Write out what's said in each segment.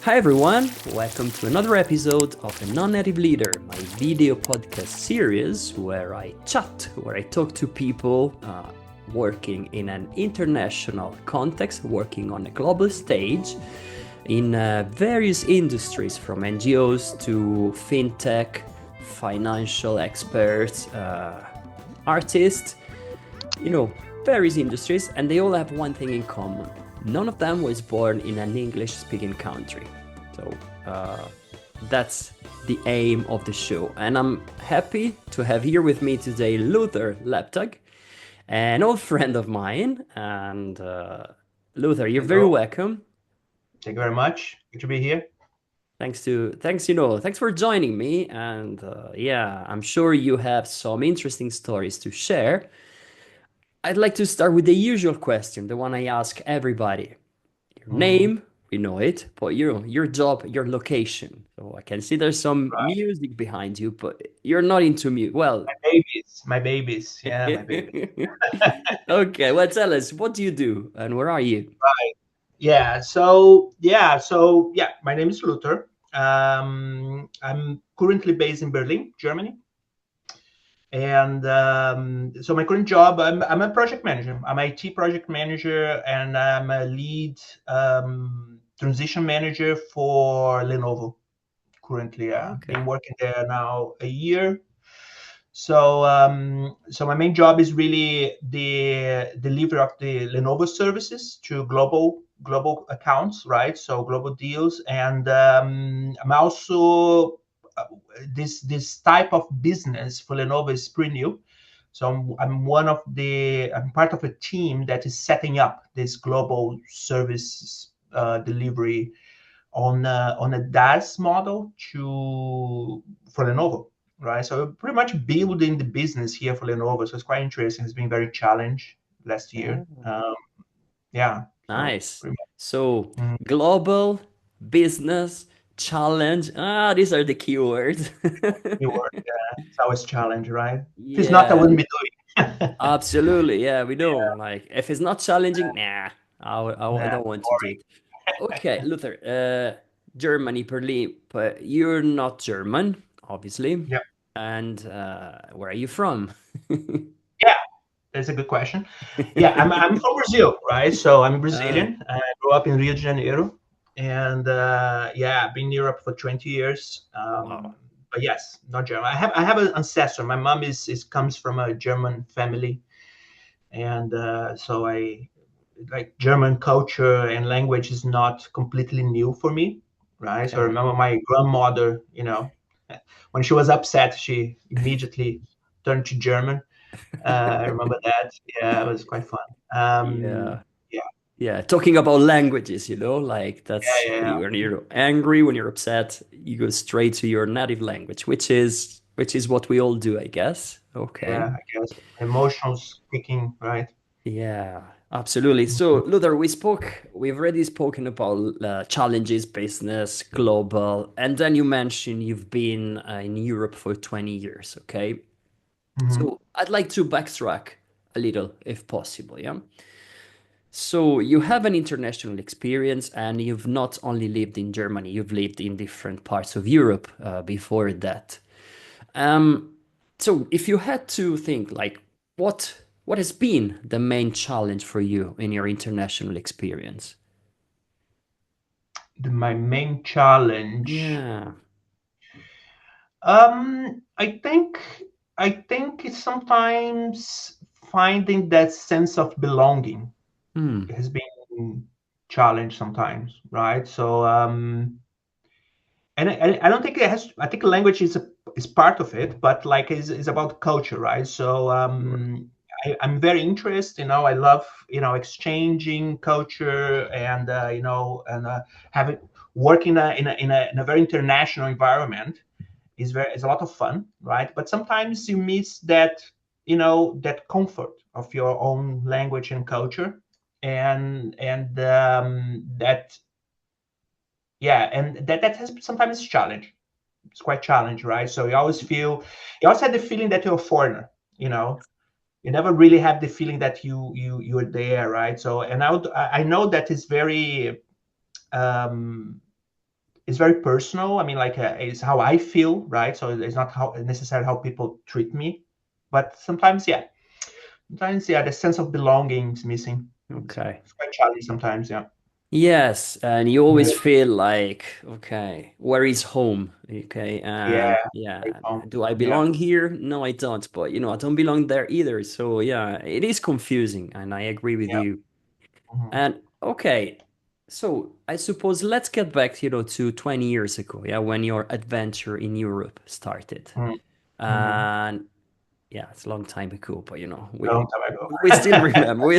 Hi everyone, welcome to another episode of The Non-Native Leader, my video podcast series where I talk to people working in an international context, working on a global stage in various industries from NGOs to fintech, financial experts, artists, various industries, and they all have one thing in common. None of them was born in an English-speaking country. So that's the aim of the show. And I'm happy to have here with me today Lebtag, an old friend of mine. And Luther, you're very Hello. welcome. Thank you very much. Good to be here. Thanks for joining me. And yeah, I'm sure you have some interesting stories to share. I'd like to start with the usual question, the one I ask everybody. Your Mhm. name, we know it, but your job, your location. So I can see there's some Right. music behind you, but you're not into music. Well, My babies. Yeah, my babies. okay, well, tell us, what do you do and where are you? Right. Yeah. So my name is Luther. I'm currently based in Berlin, Germany. And so my current job, I'm a project manager. I'm IT project manager, and I'm a lead transition manager for Lenovo. Currently, Okay. been working there now a year. So my main job is really the delivery of the Lenovo services to global accounts, right? So global deals, and I'm also this type of business for Lenovo is pretty new. So I'm part of a team that is setting up this global service delivery on a DaaS model to for Lenovo, right? So we're pretty much building the business here for Lenovo. So it's quite interesting. It's been very challenged last year. Oh, Yeah. So nice. pretty So, much global, business, challenge. These are the keywords. new work. Yeah. It's always challenge, right? If it's not, I Yeah, wouldn't be doing. absolutely. Yeah, we know. Yeah. Like, if it's not challenging, nah, I Nah, don't want to do boring. it. Okay, Luther, Germany, Berlin, but you're not German, obviously. Yeah. And where are you from? Yeah. That's a good question. Yeah, I'm from Brazil, right? So I'm Ah, Brazilian. I grew up in Rio de Janeiro, and yeah, I've been in Europe for 20 years. wow. But yes, not German. I have an ancestor. My mom is comes from a German family, and so I like German culture and language is not completely new for me, right? So I Okay. remember my grandmother, when she was upset, she immediately turned to German. I remember that. Yeah, it was quite fun. Yeah. Yeah, Yeah. Talking about languages, like that's yeah, when yeah, you're angry, when you're upset, you go straight to your native language, which is what we all do, I guess. Okay. yeah. I guess emotional speaking, right? Yeah, absolutely. So, Mhm. Luther, we've already spoken about challenges, business, global, and then you mentioned you've been in Europe for 20 years, okay? Mhm. So, I'd like to backtrack a little if possible, yeah? So, you have an international experience and you've not only lived in Germany, you've lived in different parts of Europe before that. Um, so if you had to think like what has been the main challenge for you in your international experience? My main challenge, Yeah. I think it's sometimes finding that sense of belonging Hmm. has been challenged sometimes, right? So and I don't think it has. I think language is part of it, but like is about culture, right? So Sure. I'm very interested. I love exchanging culture and having work in a very international environment is a lot of fun, right? But sometimes you miss that comfort of your own language and culture, and that yeah, and that has sometimes challenge. It's quite challenging, right? So you always have the feeling that you're a foreigner, you know. You never really have the feeling that you're there, right? So, and I know that is very um, it's very personal. I mean, like it's how I feel, right? So it's not how necessarily how people treat me, but sometimes, yeah, the sense of belonging is missing. Okay. It's quite challenging sometimes, yeah. Yes, and you always Yeah, feel like, okay, where is home? Okay, yeah, and right, yeah, do I yeah, belong here? No, I don't, but I don't belong there either. So yeah, it is confusing, and I agree with yeah. you. Mhm, And okay, so I suppose let's get back, to 20 years ago, yeah, when your adventure in Europe started. mhm, mhm. And yeah, it's a long time ago, but Long time we still ago. remember.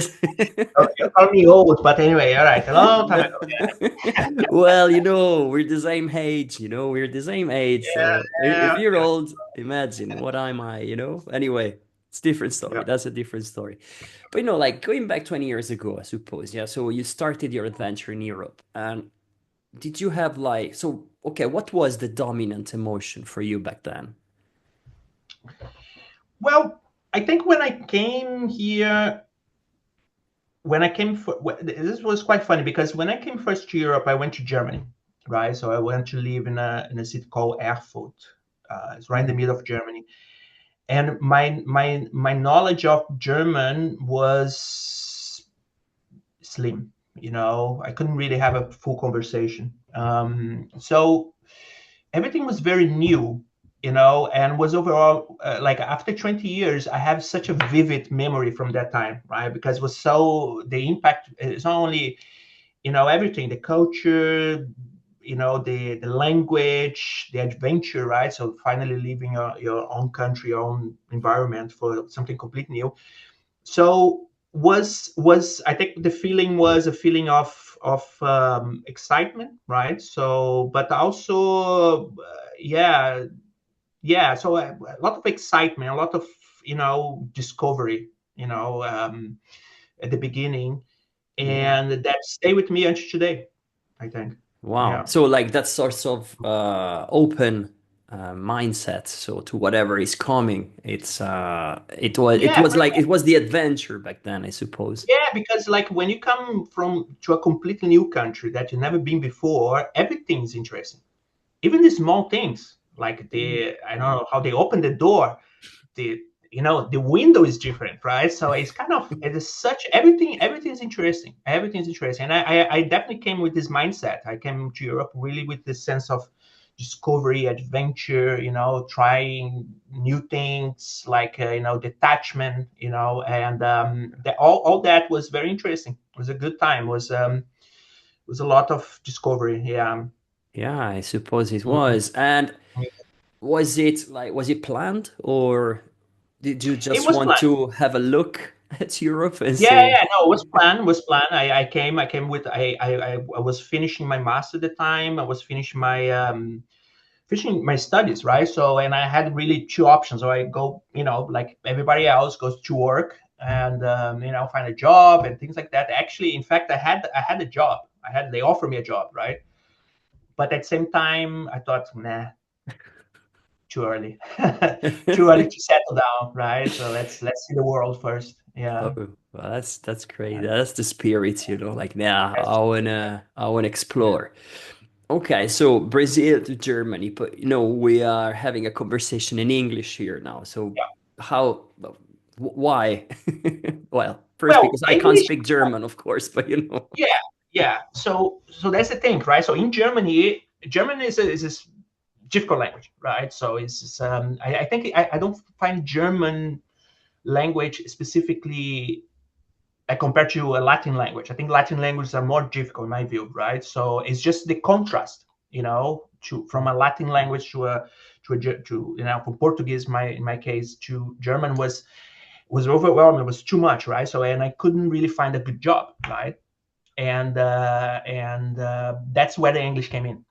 You call me old, but anyway, all right, a long time ago. Well, we're the same age, we're the same age. Yeah, So if yeah, you're old, imagine what am I? Anyway, it's different story. yeah. That's a different story. But like going back 20 years ago, I suppose. Yeah. So you started your adventure in Europe. And did you have okay, what was the dominant emotion for you back then? Well, I think when I came here, this was quite funny because when I came first to Europe, I went to Germany, right? So I went to live in a city called Erfurt. It's right in the Mm. middle of Germany, and my knowledge of German was slim. I couldn't really have a full conversation. So everything was very new, and was overall like after 20 years, I have such a vivid memory from that time, right? Because it was the impact is not only, everything, the culture, the language, the adventure, right? So finally leaving your own country, your own environment for something completely new. So was I think the feeling was a feeling of excitement, right? So but also yeah, so a lot of excitement, a lot of discovery, at the beginning, Yeah. and that stay with me until today, I think. Wow. Yeah, So like that sort of open mindset. So to whatever is coming, it yeah, was like it was the adventure back then, I suppose. yeah, because like when you come from to a completely new country that you've never been before, everything's interesting. Even the small things, like Mm. I don't know how they open the door, the the window is different, right? So it's kind of, it is such, everything's interesting, and I definitely came with this mindset. I came to Europe really with this sense of discovery, adventure, trying new things, like detachment, and all that was very interesting. It was a good time. It was a lot of discovery. Yeah. Yeah, I suppose it Mhm. was. And was it planned, or did you It just was want planned. to have a look at Europe and Yeah, say, yeah, no, it was planned. It was planned. I came with I was finishing my master at the time. I was finishing my studies, right? So, and I had really two options. So I go, like everybody else goes to work and find a job and things like that. Actually, in fact, I had a job. They offered me a job, right? But at the same time, I thought, nah, too early, too early to settle down, right? So let's see the world first. oh, Yeah. well, that's great. That's the spirit, like, yeah, Yes. I wanna explore. Okay, so Brazil to Germany, but we are having a conversation in English here now. So Yeah. how, why? Well, first Well, because I can't English. speak German, of course, but Yeah, yeah. So that's the thing, right? So in Germany, German is a difficult language, right? So I think I don't find German language specifically compared to a Latin language. I think Latin languages are more difficult in my view, right? So it's just the contrast, to from a Latin language to from Portuguese, in my case, to German was overwhelming. It was too much, right? So and I couldn't really find a good job, right? And that's where the English came in.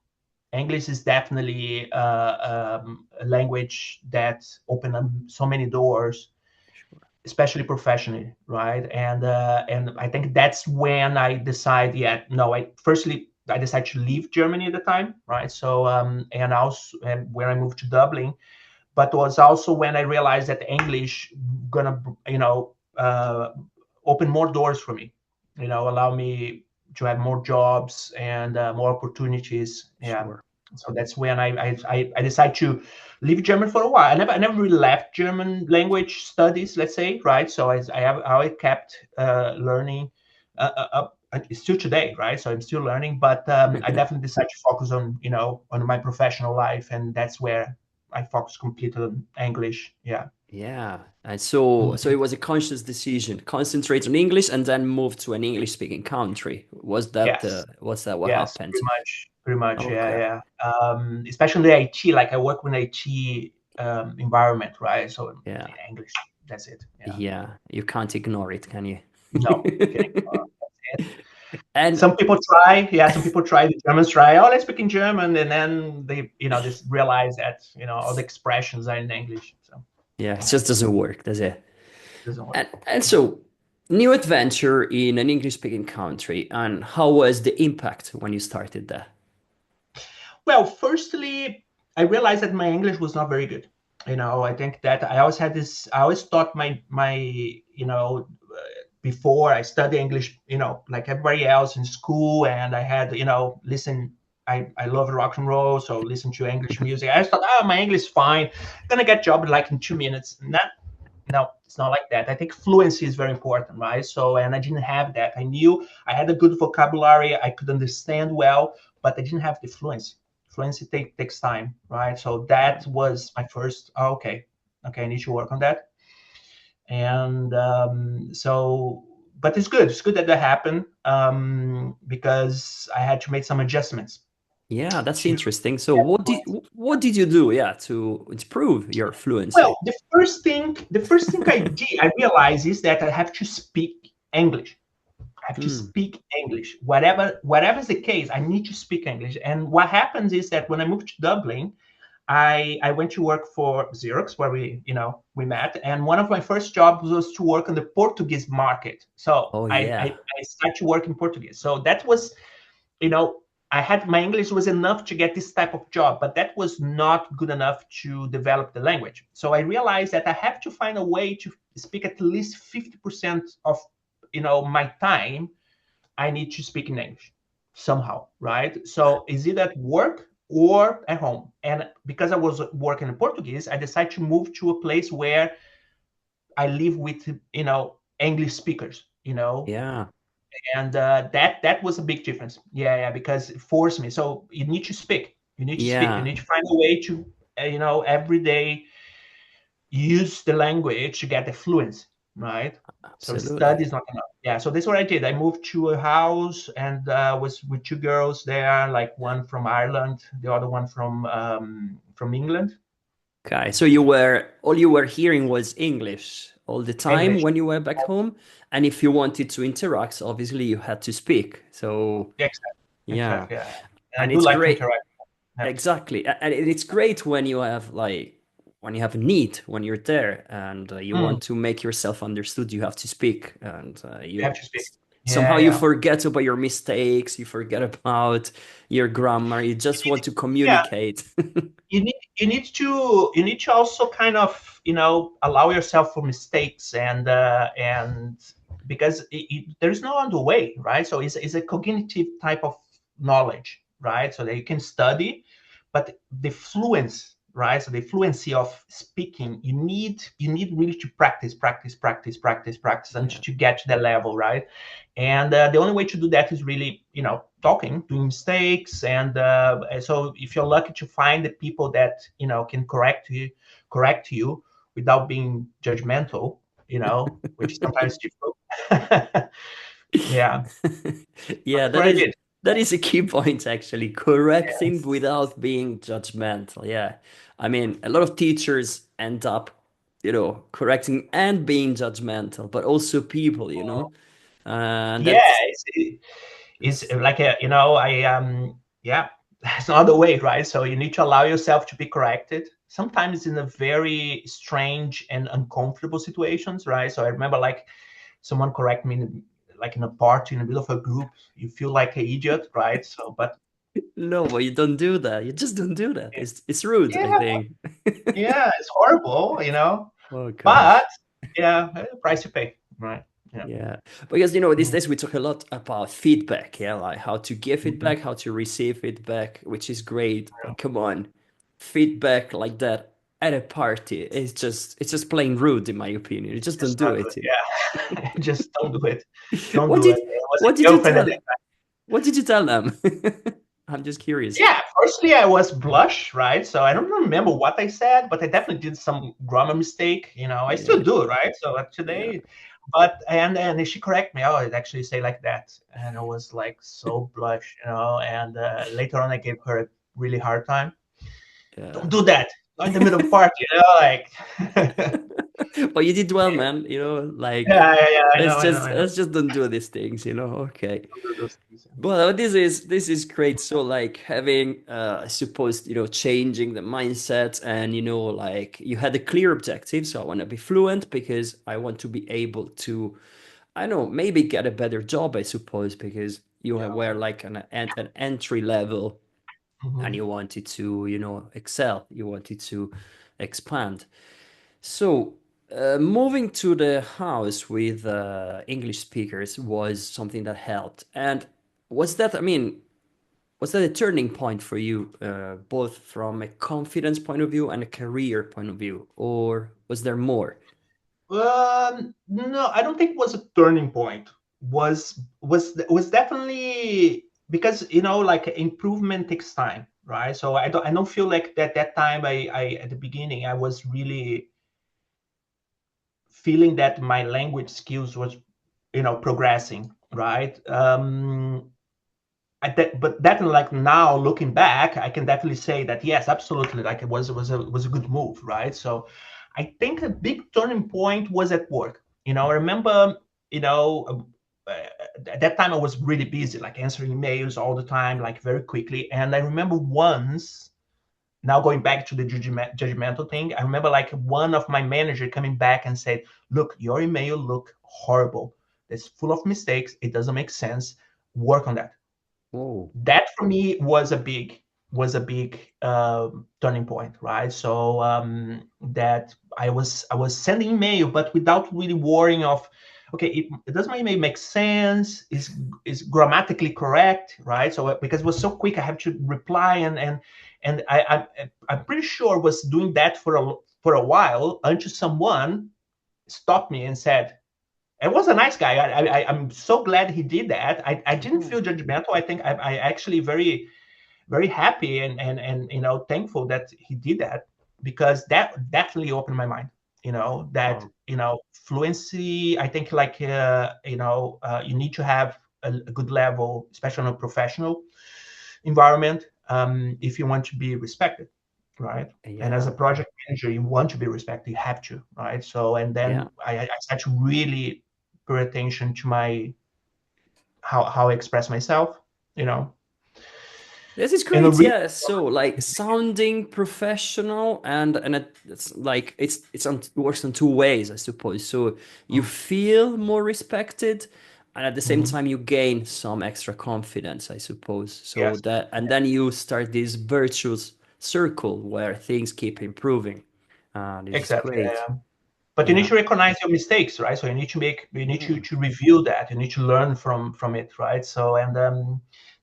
English is definitely a language that opened up so many doors, especially professionally, right? And I think that's when I decide, yeah, no, I decided to leave Germany at the time, right? So and also and when I moved to Dublin, but was also when I realized that English gonna open more doors for me, allow me have more jobs and more opportunities. Yeah. Sure. So that's when I decided to leave German for a while. I never really left German language studies, let's say, right? So I kept learning up still today, right? So I'm still learning, but I definitely decided to focus on on my professional life, and that's where I focus completely on English. Yeah. Yeah. And so Mhm. it was a conscious decision, concentrate on English and then move to an English speaking country. Yes. Was that what Yes. happened? Pretty much. Yeah. Okay. Yeah. Especially the IT. Like I work with IT environment, right? So Yeah. English. That's it. Yeah. Yeah. You can't ignore it, can you? No, you can ignore. That's it. And Some people try. Yeah. Some people try. The Germans try. Oh, let's speak in German, and then they, just realize that all the expressions are in English. So yeah, it yeah, just doesn't work, does it? it doesn't work. And so new adventure in an English speaking country. And how was the impact when you started there? Well, firstly, I realized that my English was not very good. I think that I always had this. I always thought my before I studied English, like everybody else in school, and I had listen. I love rock and roll, so listen to English music. I just thought, my English is fine. I'm gonna get job in like in 2 minutes. No, it's not like that. I think fluency is very important, right? So, and I didn't have that. I knew I had a good vocabulary. I could understand well, but I didn't have the fluency. Fluency takes time, right? So that was my first. Oh, okay, I need to work on that. And so, but it's good. It's good that happened because I had to make some adjustments Yeah, that's to interesting. So get fluency. what did you do, yeah, to improve your fluency? Well, the first thing I realized is that I have to speak English. I have to Hmm. speak English. Whatever's the case, I need to speak English. And what happens is that when I moved to Dublin, I went to work for Xerox, where we met, and one of my first jobs was to work on the Portuguese market. So Oh I yeah. started to work in Portuguese. So that was, you know, I had my English was enough to get this type of job, but that was not good enough to develop the language. So I realized that I have to find a way to speak at least 50% of my time. I need to speak in English somehow, right? So is it at work or at home? And because I was working in Portuguese, I decided to move to a place where I live with English speakers, Yeah. and that was a big difference. Yeah, because it forced me. So you need to speak. You need to speak. You Yeah. need to find a way to every day use the language to get the fluency, right? So study Absolutely. is not enough. Yeah, so that's what I did. I moved to a house and was with two girls there, like one from Ireland, the other one from England. Okay. So you were all you were hearing was English all the time English. when you were back home. And if you wanted to interact, obviously you had to speak. So Yeah, exactly. yeah. Exactly. Yeah. And And I do it's like to great. interact. Yeah. Exactly. And it's great when you have like when you have a need when you're there and you Mm, want to make yourself understood, you have to speak and you have to speak. somehow Yeah, you yeah. forget about your mistakes, you forget about your grammar, you just want to Yeah, communicate. you need to also kind of allow yourself for mistakes and because there's no other way, right? So it's a cognitive type of knowledge, right? So that you can study, but the fluence, right? So the fluency of speaking, you need really to practice until Yeah. you get to that level, right? And the only way to do that is really talking, doing mistakes. And so if you're lucky to find the people that can correct you without being judgmental, which is sometimes difficult. Yeah, Yeah, that's what I did. that is a key point actually. Correcting Yes. without being judgmental. Yeah. I mean, a lot of teachers end up, correcting and being judgmental, but also people, and Yeah, it's that's like yeah, that's not the way, right? So you need to allow yourself to be corrected, sometimes in a very strange and uncomfortable situations, right? So I remember like someone correct me like in a party in the middle of a group. You feel like an idiot, right? So but no, but you don't do that. You just don't do that. It's rude, I yeah, think. yeah, it's horrible, Oh but gosh. yeah, price you pay, right? Yeah. Yeah, because these Mhm. days we talk a lot about feedback, yeah, like how to give Mhm. feedback, how to receive feedback, which is great. But come on, feedback like that at a party is just plain rude, in my opinion. You just don't Just do not good. it. Yeah. Just don't do it. Don't What do did it. It was what a did you girlfriend at tell? that time. What did you tell them? I'm just curious. Yeah, firstly I was blush, right? So I don't remember what I said, but I definitely did some grammar mistake. I still Yeah, do, right? So yeah, today, but and she correct me. Oh, it actually say like that, and I was like so blush, And later on, I gave her a really hard time. Don't yeah. do that. Not in the middle of the party, like. But you did well, man. Like Yeah, yeah, yeah. I know, let's I know, just I know. let's just don't do these things. Okay. Don't do those things. Well, this is great. So like having I suppose changing the mindset and like you had a clear objective. So I want to be fluent because I want to be able to I don't know maybe get a better job. I suppose because you were like an entry level and Mhm. you wanted to excel. You wanted to expand. So, moving to the house with English speakers was something that helped. And was that, I mean, was that a turning point for you, both from a confidence point of view and a career point of view, or was there more? No, I don't think it was a turning point. Was definitely because like improvement takes time, right? So I don't feel like that time I at the beginning I was really feeling that my language skills was progressing, right? But definitely like now looking back, I can definitely say that yes, absolutely, like it was a good move, right? So I think a big turning point was at work. I remember, at that time I was really busy, like answering emails all the time, like very quickly. And I remember once, now going back to the judgmental thing, I remember like one of my manager coming back and said, "Look, your email look horrible. It's full of mistakes. It doesn't make sense. Work on that." Oh, That for me was a big turning point, right? So that I was sending email, but without really worrying of, okay, does my email make sense? Is grammatically correct, right? So because it was so quick, I have to reply and I'm pretty sure I was doing that for a while until someone stopped me and said, it was a nice guy. I'm so glad he did that. I didn't oh, feel judgmental. I think I actually very very happy and thankful that he did that because that definitely opened my mind. That wow. fluency. I think like you need to have a good level, especially in a professional environment, if you want to be respected, right? And as a Yeah, project manager, you want to be respected. You have to, right? So and yeah. then I start to really pay attention to my how I express myself, you know, This is and a great, really yeah. So like sounding professional and it's like it works in two ways, I suppose. So you feel more respected, and at the same Mhm. time you gain some extra confidence, I suppose. So Yes, that and then you start this virtuous circle where things keep improving. This is exactly. great. But you need Yeah. to recognize your mistakes, right? So you need Yeah. to review that. You need to learn from it, right? So and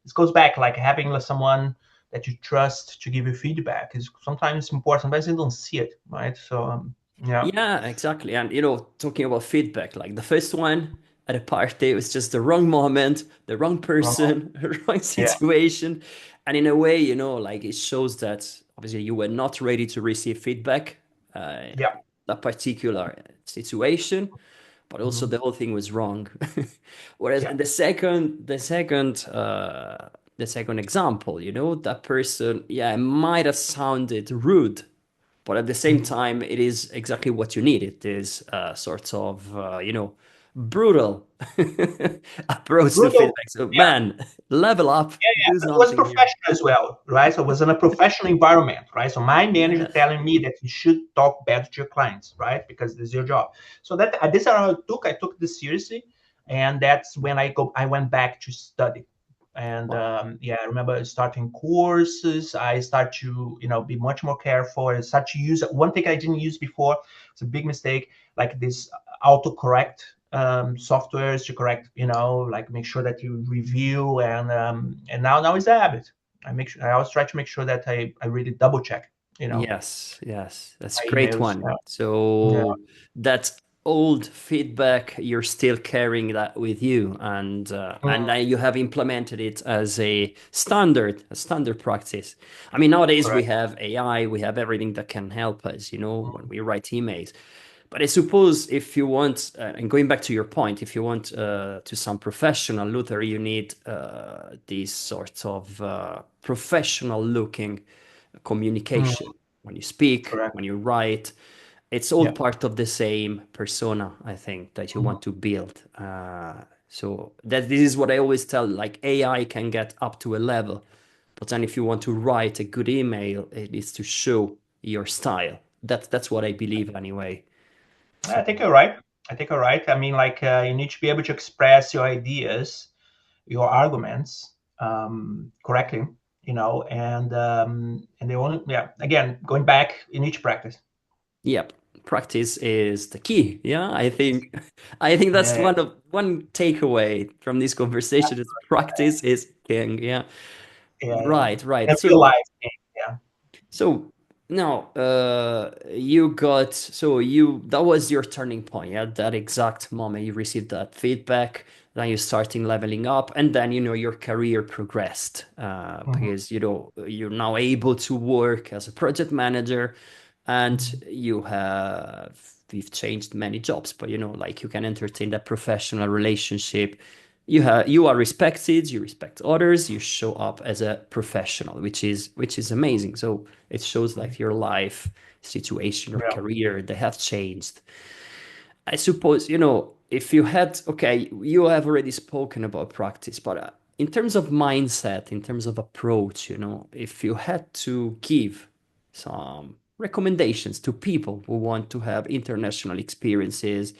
this goes back like having someone that you trust to give you feedback is sometimes important. Sometimes you don't see it, right? So yeah, Yeah, exactly. And talking about feedback, like the first one at a party, it was just the wrong moment, the wrong wrong. person, the wrong Yeah, situation. And in a way, like it shows that obviously you were not ready to receive feedback, uh, yeah. that particular situation, but also Mhm. the whole thing was wrong. Whereas Yeah. in the second example, that person, yeah, it might have sounded rude, but at the same Mhm. time, it is exactly what you need. It is sort of, brutal approach to Brutal. feedback. So, Yeah. man, level up, Yeah, do but it was something here. professional as well, right? So it was in a professional environment, right? So my manager Yes. telling me that you should talk bad to your clients, right? Because this is your job. So that this I took this seriously, and that's when I went back to study. And Wow. yeah, I remember starting courses. I start to be much more careful. I start to use one thing I didn't use before. It's a big mistake, like this autocorrect softwares to correct, like make sure that you review, and now it's a habit. I always try to make sure that I really double check, Yes, yes, that's a my great emails. one. Yeah. So that old feedback, you're still carrying that with you, and Mm, now you have implemented it as a standard practice. I mean, nowadays we correct. have AI, we have everything that can help us, when we write emails. But I suppose if you want, and going back to your point, if you want to sound professional, Luther, you need these sorts of professional looking Mm, communication. When you speak, correct. when you write, it's all Yeah. part of the same persona, I think, that you Mhm. want to build. So that this is what I always tell, like AI can get up to a level, but then if you want to write a good email, it needs to show your style. That's what I believe anyway. I So think you're right. I think you're right. I mean, like you need to be able to express your ideas, your arguments correctly, and they only, yeah. Again, going back, in each practice. yep, practice is the key. Yeah, I think that's Yeah, one takeaway from this conversation is practice is king. Yeah. yeah. Right, In right. real So life, yeah. so now that was your turning point, yeah? That exact moment you received that feedback, then you starting leveling up, and then your career progressed Mhm, because you're now able to work as a project manager, and mhm. we've changed many jobs, but like you can entertain that professional relationship. You are respected, you respect others, you show up as a professional, which is amazing. So it shows like your life situation or Yeah. career, they have changed. I suppose, if you had, okay, you have already spoken about practice, but in terms of mindset, in terms of approach, if you had to give some recommendations to people who want to have international experiences,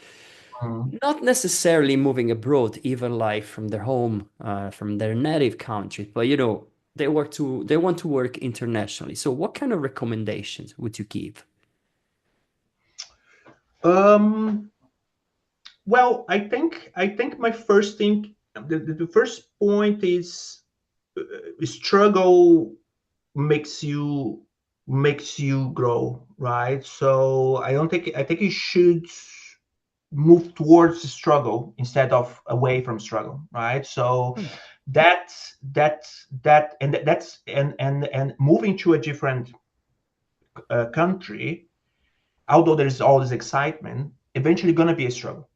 Mhm. not necessarily moving abroad, even like from their home, from their native country, but they want to work internationally. So what kind of recommendations would you give? Um, well, I think my first thing, the first point is struggle makes you grow, right? So I think you should move towards the struggle instead of away from struggle, right? So Hmm. that's moving to a different country, although there's all this excitement, eventually going to be a struggle,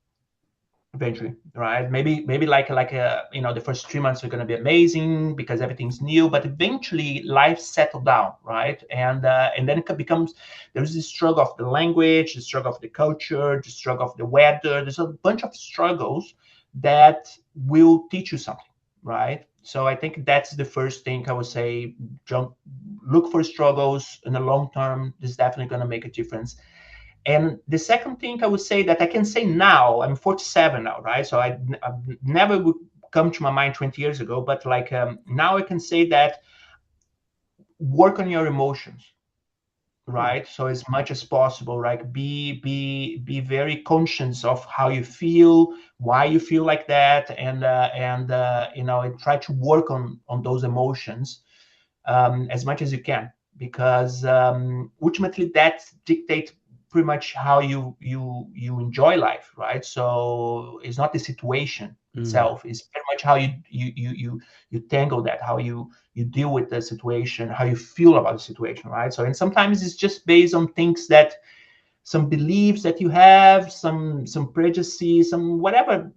eventually, right? Maybe like the first 3 months are going to be amazing because everything's new, but eventually life settled down, right? And then it becomes, there's this struggle of the language, the struggle of the culture, the struggle of the weather. There's a bunch of struggles that will teach you something, right? So I think that's the first thing I would say. Jump, look for struggles in the long term. This is definitely going to make a difference. And the second thing I would say that I can say now, I'm 47 now, right? So I never would come to my mind 20 years ago, but like now I can say that work on your emotions, Hmm. right? So as much as possible, like be very conscious of how you feel, why you feel like that, and try to work on those emotions as much as you can, because ultimately that dictates pretty much how you enjoy life, right? So it's not the situation Mm. itself; it's pretty much how you tangle that, how you deal with the situation, how you feel about the situation, right? So and sometimes it's just based on things that some beliefs that you have, some prejudices, some whatever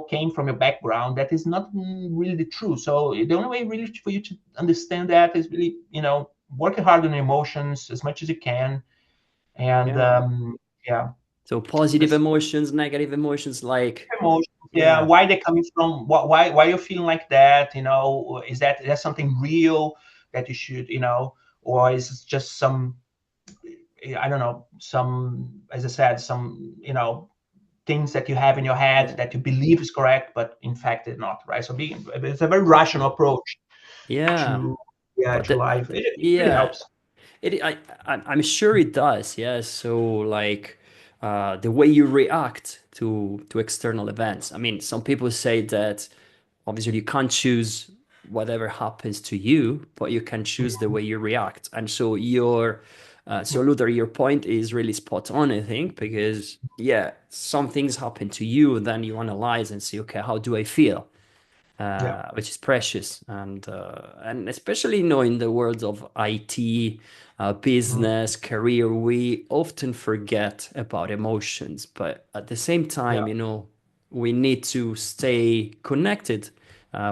came from your background that is not really the truth. So the only way really for you to understand that is really working hard on your emotions as much as you can, and Yeah. yeah, So positive this emotions, negative emotions, like, emotions, yeah, yeah, why they're coming from, why you're feeling like that, is that something real that you should, or is it just some, I don't know, some, as I said, some things that you have in your head yeah, that you believe is correct, but in fact it's not, right? So it's a very rational approach yeah. to, yeah, But to that, life. It really yeah, helps. I'm sure it does. Yeah. So like, the way you react to external events. I mean, some people say that obviously you can't choose whatever happens to you, but you can choose the way you react. And so so Luther, your point is really spot on, I think, because yeah, some things happen to you, and then you analyze and see, okay, how do I feel? Yeah, Which is precious, and especially in the world of IT, mm, business, career, we often forget about emotions. But at the same yeah. time, we need to stay connected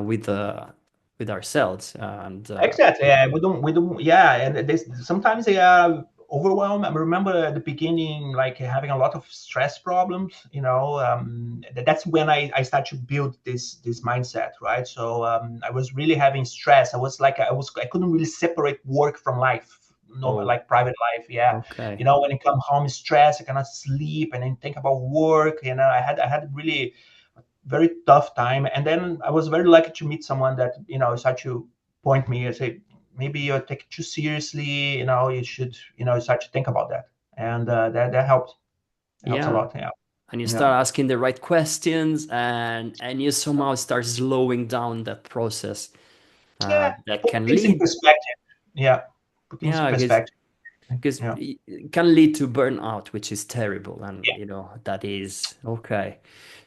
with ourselves, and Exactly. Yeah, we don't. Yeah, and this sometimes they are overwhelmed. I remember at the beginning, like having a lot of stress problems. That's when I start to build this mindset, right? So I was really having stress. I couldn't really separate work from life, no, oh, like private life. Yeah, okay, when I come home stressed, I cannot sleep, and then think about work. I had really very tough time. And then I was very lucky to meet someone that start to point me and say, maybe you take it too seriously. You should start to think about that, and that helps. It helps a yeah. lot. Yeah, And you yeah, start asking the right questions, and you somehow start slowing down that process, yeah. that Put can things in lead, perspective. Yeah, put things in yeah, because perspective. Yeah, it can lead to burnout, which is terrible, and yeah. that is okay.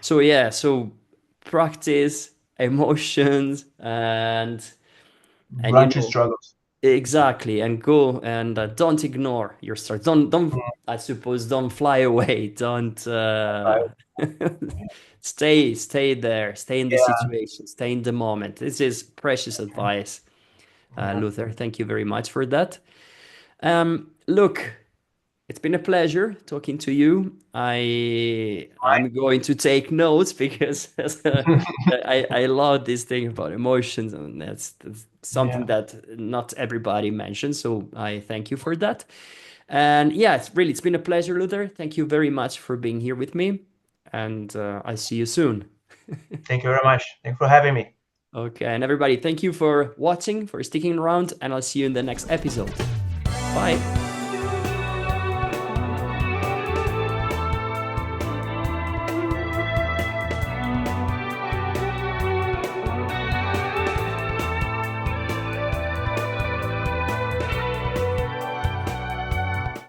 So yeah, so practice emotions, and Run through struggles. exactly, and go, and don't ignore your start. Don't Mm, I suppose don't fly away. Don't right. stay there, stay in the Yeah, situation, stay in the moment. This is precious advice, yeah. Luther. Thank you very much for that. Look, it's been a pleasure talking to you. I'm going to take notes because I love this thing about emotions, and that's something Yeah. that not everybody mentions. So I thank you for that. And yeah, it's been a pleasure, Luther. Thank you very much for being here with me, and I'll see you soon. Thank you very much. Thanks for having me. Okay, and everybody, thank you for watching, for sticking around, and I'll see you in the next episode. Bye.